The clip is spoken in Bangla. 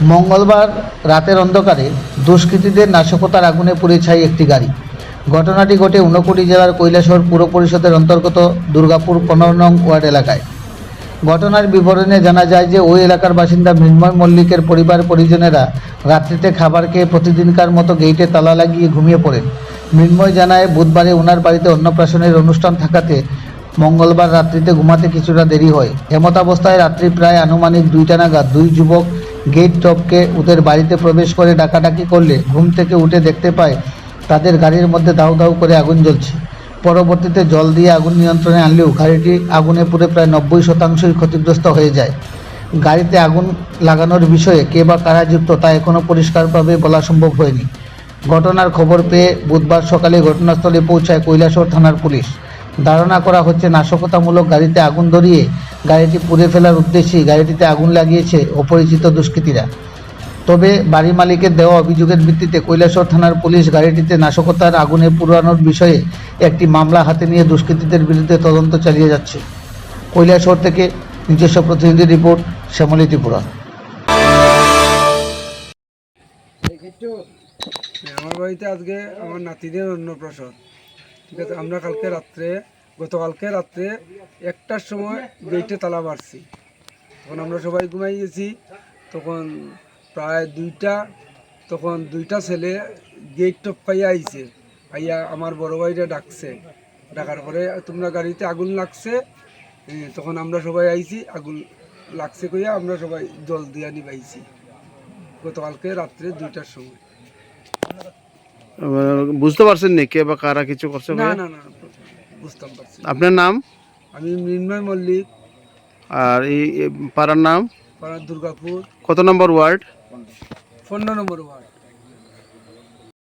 মঙ্গলবার রাতের অন্ধকারে দুষ্কৃতীদের নাশকতার আগুনে পুড়ে ছাই একটি গাড়ি। ঘটনাটি ঘটে ঊনকোটি জেলার কৈলাসহর পুর পরিষদের অন্তর্গত দুর্গাপুর 15 নং ওয়ার্ড এলাকায়। ঘটনার বিবরণে জানা যায় যে ওই এলাকার বাসিন্দা মৃন্ময় মল্লিকের পরিবার পরিজনেরা রাত্রিতে খাবার খেয়ে প্রতিদিনকার মতো গেইটে তালা লাগিয়ে ঘুমিয়ে পড়েন। মৃন্ময় জানায় বুধবারে ওনার বাড়িতে অন্নপ্রাশনের অনুষ্ঠান থাকাতে মঙ্গলবার রাত্রিতে ঘুমাতে কিছুটা দেরি হয়। এমতাবস্থায় রাত্রি প্রায় আনুমানিক 2টা নাগাদ দুই যুবক গেট টপকে ওদের বাড়িতে প্রবেশ করে ডাকাডাকি করলে ঘুম থেকে উঠে দেখতে পায় তাদের গাড়ির মধ্যে দাউ দাউ করে আগুন জ্বলছে। পরবর্তীতে জল দিয়ে আগুন নিয়ন্ত্রণে আনলেও গাড়িটি আগুনে পুড়ে প্রায় 90% ক্ষতিগ্রস্ত হয়ে যায়। গাড়িতে আগুন লাগানোর বিষয়ে কে বা কারা যুক্ত তা এখনও পরিষ্কারভাবে বলা সম্ভব হয়নি। ঘটনার খবর পেয়ে বুধবার সকালে ঘটনাস্থলে পৌঁছায় কৈলাসহর থানার পুলিশ। ধারণা করা হচ্ছে নাশকতামূলক গাড়িতে আগুন ধরিয়ে গাড়িটি পুড়ে ফেলার উদ্দেশ্যেই গাড়িটিতে আগুন লাগিয়েছে অপরিচিত দুষ্কৃতীরা। তবে বাড়ি মালিকের দেওয়া অভিযোগের ভিত্তিতে কৈলাসহর থানার পুলিশ গাড়িটিতে নাশকতার আগুনে পুরানোর বিষয়ে একটি মামলা হাতে নিয়ে দুষ্কৃতীদের বিরুদ্ধে তদন্ত চালিয়ে যাচ্ছে। কৈলাসহর থেকে নিজস্ব প্রতিনিধি রিপোর্ট, শ্যামলী ত্রিপুরা। আমার বাড়িতে আজকে আমার নাতিদের অন্নপ্রাশন। ঠিক আছে, আমরা গতকালকে রাত্রে 1টার সময় গেটে তালা মারছি। তখন আমরা সবাই ঘুমাই গেছি। তখন প্রায় 2টা, তখন 2টা ছেলে গেট টপকাইয়া আইছে। আইয়া আমার বড় ভাইরা ডাকার পরে তোমরা গাড়িতে আগুন লাগছে। তখন আমরা সবাই আইছি, আগুন লাগছে কইয়া আমরা সবাই জল দিয়া নিবাইছি গতকালকে রাত্রে 2টার সময়। বুঝতে পারছেন নি কে বা কারা কিছু করছে? না না না, বুঝতাম পারছি না। আপনার নাম? আমি মৃন্ময় মল্লিক। আর এই পাড়ার নাম? পাড়া দুর্গাপুর। কত নম্বর ওয়ার্ড? 15 নম্বর ওয়ার্ড।